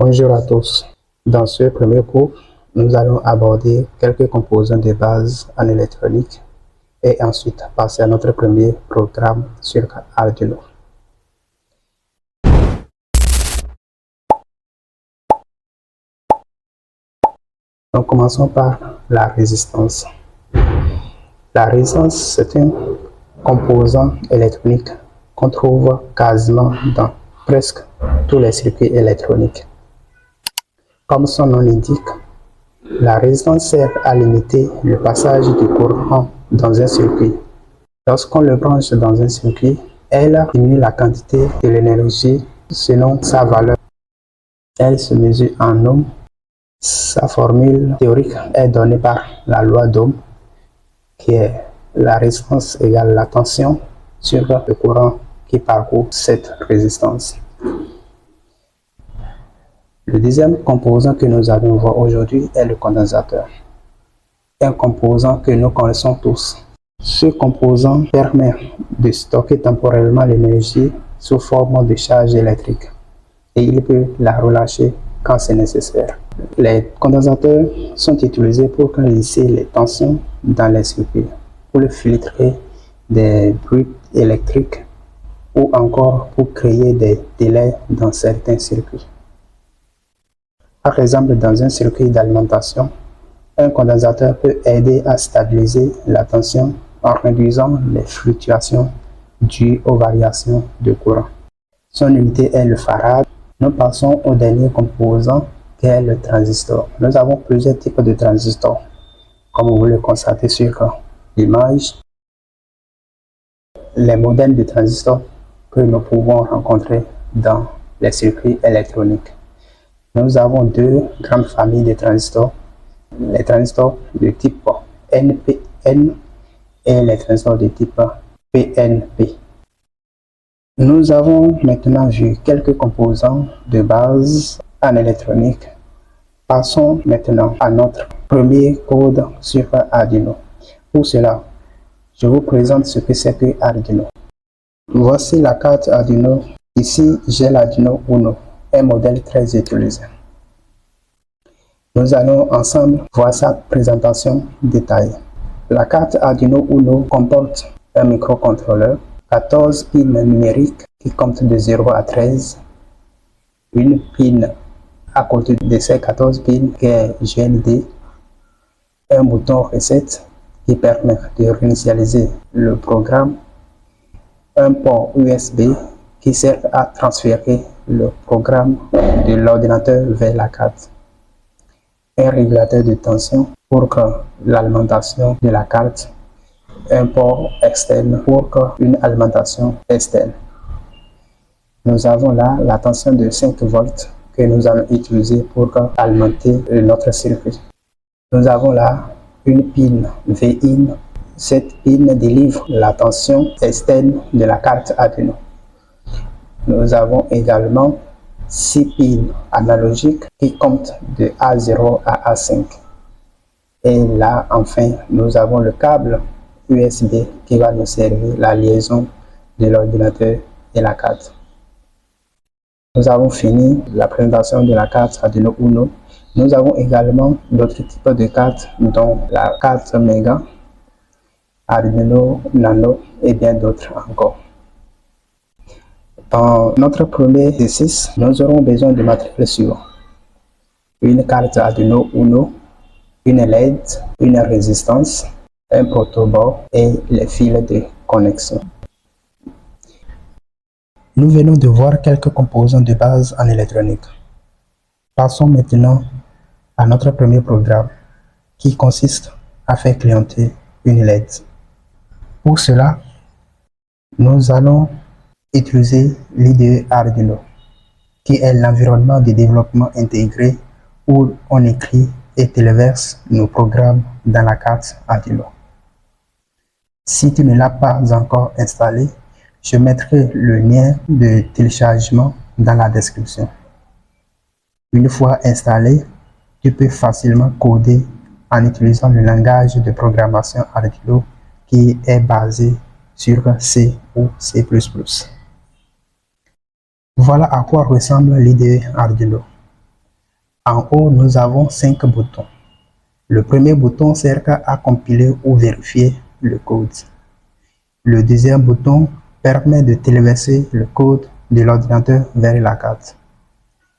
Bonjour à tous. Dans ce premier cours, nous allons aborder quelques composants de base en électronique et ensuite passer à notre premier programme sur Arduino. Donc commençons par la résistance. La résistance, c'est un composant électronique qu'on trouve quasiment dans presque tous les circuits électroniques. Comme son nom l'indique, la résistance sert à limiter le passage du courant dans un circuit. Lorsqu'on le branche dans un circuit, elle diminue la quantité de l'énergie selon sa valeur. Elle se mesure en ohms. Sa formule théorique est donnée par la loi d'Ohm, qui est la résistance égale la tension sur le courant qui parcourt cette résistance. Le deuxième composant que nous allons voir aujourd'hui est le condensateur. Un composant que nous connaissons tous. Ce composant permet de stocker temporairement l'énergie sous forme de charge électrique et il peut la relâcher quand c'est nécessaire. Les condensateurs sont utilisés pour lisser les tensions dans les circuits, pour filtrer des bruits électriques ou encore pour créer des délais dans certains circuits. Par exemple, dans un circuit d'alimentation, un condensateur peut aider à stabiliser la tension en réduisant les fluctuations dues aux variations de courant. Son unité est le farad. Nous passons au dernier composant qui est le transistor. Nous avons plusieurs types de transistors, comme vous le constatez sur l'image. Les modèles de transistors que nous pouvons rencontrer dans les circuits électroniques. Nous avons deux grandes familles de transistors, les transistors de type NPN et les transistors de type PNP. Nous avons maintenant vu quelques composants de base en électronique. Passons maintenant à notre premier code sur Arduino. Pour cela, je vous présente ce que c'est que Arduino. Voici la carte Arduino. Ici, j'ai l'Arduino Uno, un modèle très utilisé. Nous allons ensemble voir sa présentation détaillée. La carte Arduino Uno comporte un microcontrôleur, 14 pins numériques qui comptent de 0 à 13, une pin à côté de ces 14 pins qui est GND, un bouton reset qui permet de réinitialiser le programme, un port USB qui sert à transférer le programme de l'ordinateur vers la carte, un régulateur de tension pour que l'alimentation de la carte, un port externe pour une alimentation externe. Nous avons là la tension de 5 volts que nous allons utiliser pour alimenter notre circuit. Nous avons là une pin VIN. Cette pin délivre la tension externe de la carte Arduino. Nous avons également 6 pins analogiques qui comptent de A0 à A5. Et là, enfin, nous avons le câble USB qui va nous servir la liaison de l'ordinateur et la carte. Nous avons fini la présentation de la carte Arduino Uno. Nous avons également d'autres types de cartes, dont la carte Mega, Arduino Nano et bien d'autres encore. Dans notre premier exercice, nous aurons besoin de matériel suivant: une carte Arduino Uno, une LED, une résistance, un protoboard et les fils de connexion. Nous venons de voir quelques composants de base en électronique. Passons maintenant à notre premier programme qui consiste à faire clienter une LED. Pour cela, nous allons utiliser l'IDE Arduino, qui est l'environnement de développement intégré où on écrit et téléverse nos programmes dans la carte Arduino. Si tu ne l'as pas encore installé, je mettrai le lien de téléchargement dans la description. Une fois installé, tu peux facilement coder en utilisant le langage de programmation Arduino qui est basé sur C ou C++. Voilà à quoi ressemble l'IDE Arduino. En haut, nous avons 5 boutons. Le premier bouton sert à compiler ou vérifier le code. Le deuxième bouton permet de téléverser le code de l'ordinateur vers la carte.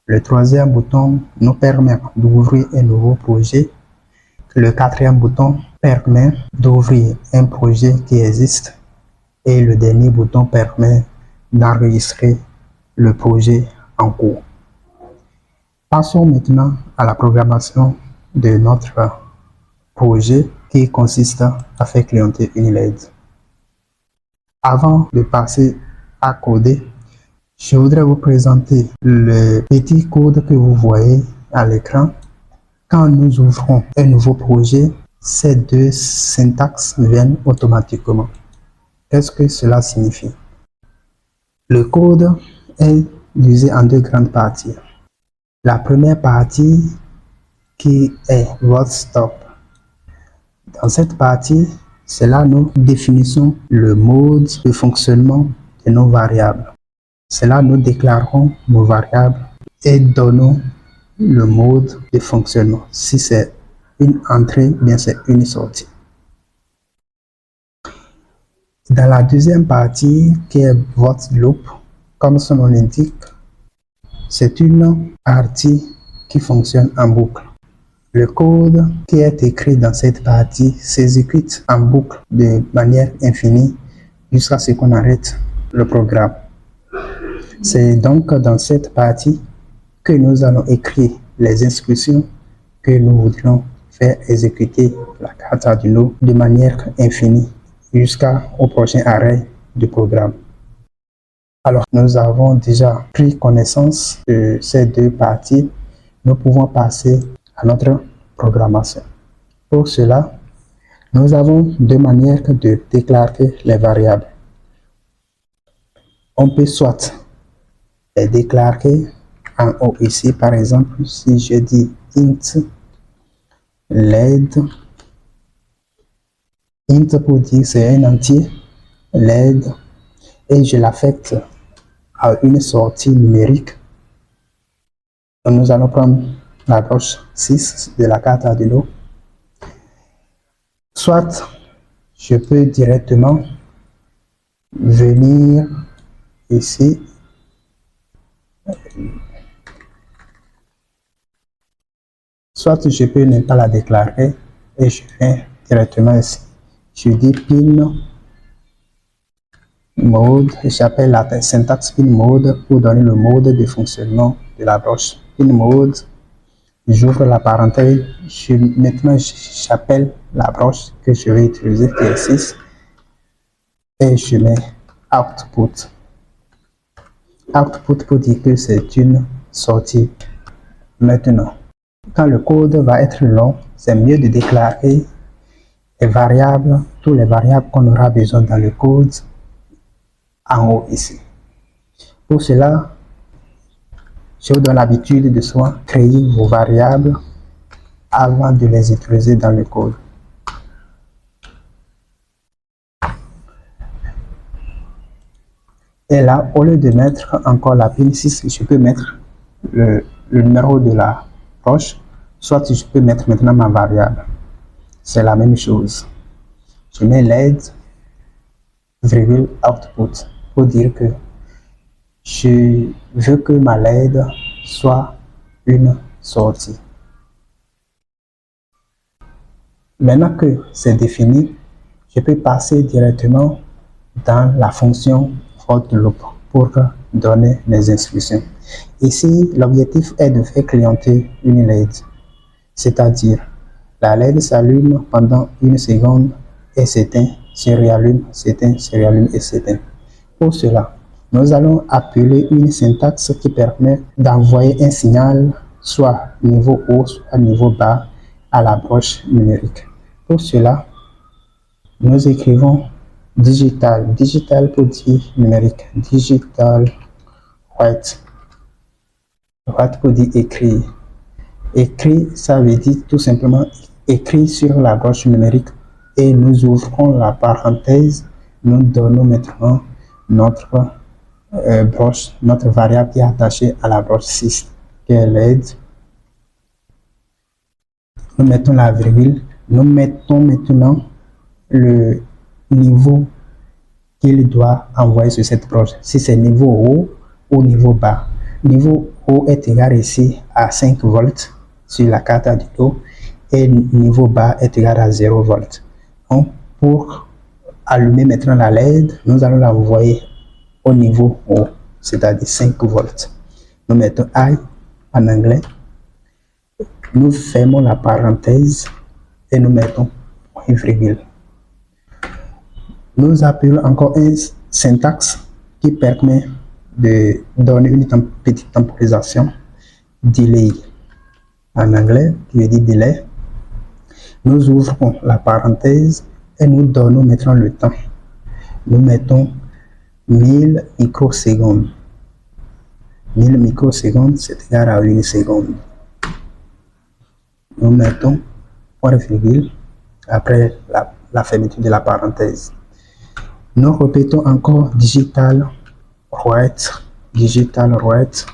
Le troisième bouton nous permet d'ouvrir un nouveau projet. Le quatrième bouton permet d'ouvrir un projet qui existe. Et le dernier bouton permet d'enregistrer le projet en cours. Passons maintenant à la programmation de notre projet qui consiste à faire clienter une LED. Avant de passer à coder, je voudrais vous présenter le petit code que vous voyez à l'écran. Quand nous ouvrons un nouveau projet, ces deux syntaxes viennent automatiquement. Qu'est-ce que cela signifie? Le code est divisé en deux grandes parties. La première partie qui est votre stop. Dans cette partie, c'est là nous définissons le mode de fonctionnement de nos variables. C'est là nous déclarons nos variables et donnons le mode de fonctionnement. Si c'est une entrée, bien c'est une sortie. Dans la deuxième partie, qui est votre loop, comme son nom l'indique, c'est une partie qui fonctionne en boucle. Le code qui est écrit dans cette partie s'exécute en boucle de manière infinie jusqu'à ce qu'on arrête le programme. C'est donc dans cette partie que nous allons écrire les instructions que nous voudrions faire exécuter la carte Arduino de manière infinie jusqu'au prochain arrêt du programme. Alors, nous avons déjà pris connaissance de ces deux parties. Nous pouvons passer à notre programmation. Pour cela, nous avons deux manières de déclarer les variables. On peut soit les déclarer en haut ici, par exemple, si je dis int LED, int pour dire c'est un entier, LED, et je l'affecte à une sortie numérique. Donc nous allons prendre la broche 6 de la carte Arduino. Soit je peux directement venir ici soit je peux ne pas la déclarer et je viens directement ici. Je dis pin mode, j'appelle la syntaxe pin mode pour donner le mode de fonctionnement de la broche. Pin mode, j'ouvre la parenthèse, maintenant j'appelle la broche que je vais utiliser qui est 6 et je mets output. Output pour dire que c'est une sortie. Maintenant, quand le code va être long, c'est mieux de déclarer les variables, toutes les variables qu'on aura besoin dans le code en haut ici. Pour cela, je vous donne l'habitude de soit créer vos variables avant de les utiliser dans le code. Et là, au lieu de mettre encore la pin 6, je peux mettre le numéro de la broche, soit je peux mettre maintenant ma variable. C'est la même chose. Je mets LED, virgule output, pour dire que je veux que ma LED soit une sortie. Maintenant que c'est défini, je peux passer directement dans la fonction for loop pour donner les instructions. Ici, l'objectif est de faire clienter une LED, c'est-à-dire la LED s'allume pendant une seconde et s'éteint, se réallume, s'éteint, se réallume et s'éteint. Pour cela, nous allons appeler une syntaxe qui permet d'envoyer un signal soit niveau haut, soit niveau bas à la broche numérique. Pour cela, nous écrivons digital, digital pour dire numérique, digital write, write pour dire écrire. Écrit, ça veut dire tout simplement écrit sur la broche numérique et nous ouvrons la parenthèse, nous donnons maintenant notre broche, notre variable qui est attachée à la broche 6, qui est LED. nous mettons la virgule, nous mettons maintenant le niveau qu'il doit envoyer sur cette broche. Si c'est niveau haut ou niveau bas. Niveau haut est égal ici à 5 volts sur la carte Arduino et niveau bas est égal à 0 volts. Donc, pour allumer maintenant la LED, nous allons l'envoyer au niveau haut, c'est-à-dire 5 volts. Nous mettons I en anglais. Nous fermons la parenthèse et nous mettons point virgule. Nous appelons encore un syntaxe qui permet de donner une petite temporisation, delay en anglais, qui veut dire délai. Nous ouvrons la parenthèse et nous donnons maintenant le temps. Nous mettons 1000 microsecondes. 1000 microsecondes, c'est égal à 1 seconde. Nous mettons point virgule après la fermeture de la parenthèse. Nous répétons encore digital write, digital write.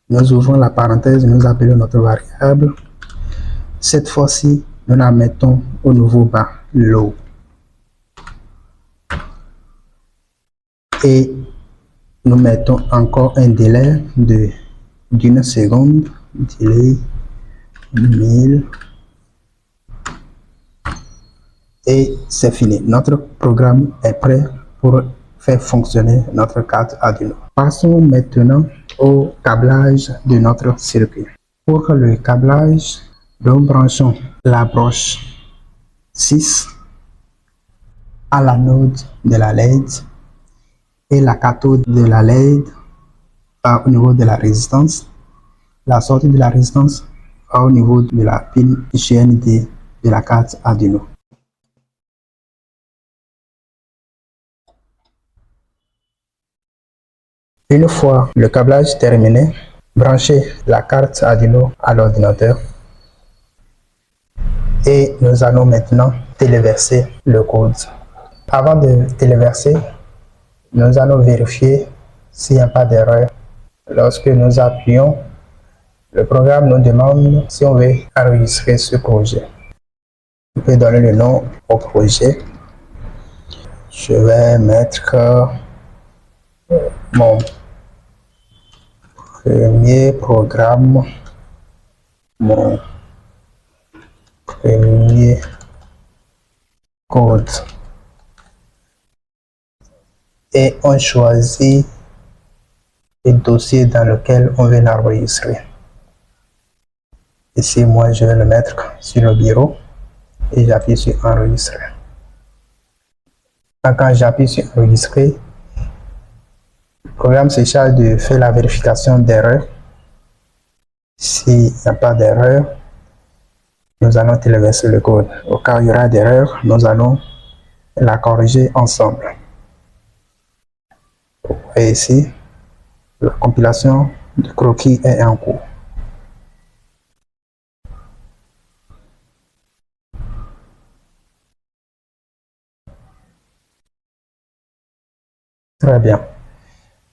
Nous ouvrons la parenthèse, nous appelons notre variable. Cette fois-ci, nous la mettons au niveau bas, low. Et nous mettons encore un délai d'une seconde, délai 1000. Et c'est fini. Notre programme est prêt pour faire fonctionner notre carte Arduino. Passons maintenant au câblage de notre circuit. Pour le câblage, nous branchons la broche 6 à l'anode de la LED et la cathode de la LED au niveau de la résistance. La sortie de la résistance au niveau de la pile GND de la carte Arduino. Une fois le câblage terminé, branchez la carte Arduino à l'ordinateur et nous allons maintenant téléverser le code. Avant de téléverser, nous allons vérifier s'il n'y a pas d'erreur. Lorsque nous appuyons, le programme nous demande si on veut enregistrer ce projet. On peut donner le nom au projet. Je vais mettre mon premier programme, mon premier code. Et on choisit le dossier dans lequel on veut l'enregistrer. Ici, moi, je vais le mettre sur le bureau et j'appuie sur enregistrer. Quand j'appuie sur enregistrer, le programme se charge de faire la vérification d'erreur. S'il n'y a pas d'erreur, nous allons téléverser le code. Au cas où il y aura d'erreur, nous allons la corriger ensemble. Vous voyez ici, la compilation du croquis est en cours. Très bien.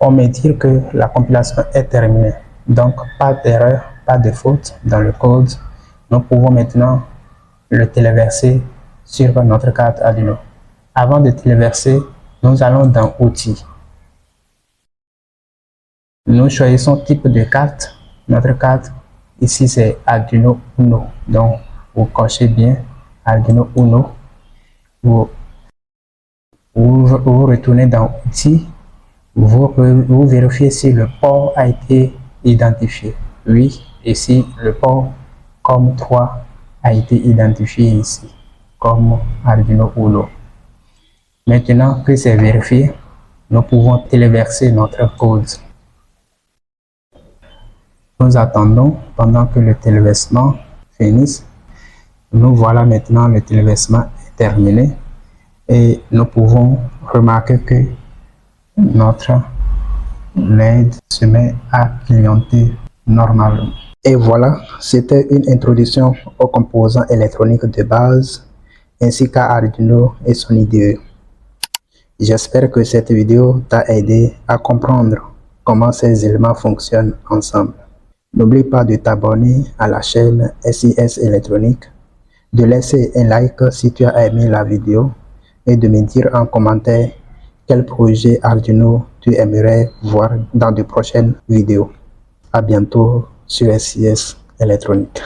On me dit que la compilation est terminée. Donc, pas d'erreur, pas de faute dans le code. Nous pouvons maintenant le téléverser sur notre carte Arduino. Avant de téléverser, nous allons dans Outils. Nous choisissons type de carte. Notre carte, ici, c'est Arduino Uno. Donc, vous cochez bien Arduino Uno. Vous retournez dans Outils. Vous vérifiez si le port a été identifié. Oui, et si le port COM3 a été identifié ici, comme Arduino Uno. Maintenant que c'est vérifié, nous pouvons téléverser notre code. Nous attendons pendant que le téléversement finisse. Nous voilà maintenant, le téléversement est terminé et nous pouvons remarquer que notre LED se met à clignoter normalement. Et voilà, c'était une introduction aux composants électroniques de base ainsi qu'à Arduino et son IDE. J'espère que cette vidéo t'a aidé à comprendre comment ces éléments fonctionnent ensemble. N'oublie pas de t'abonner à la chaîne SIS Électronique, de laisser un like si tu as aimé la vidéo et de me dire en commentaire quel projet Arduino tu aimerais voir dans de prochaines vidéos. À bientôt sur SIS Électronique.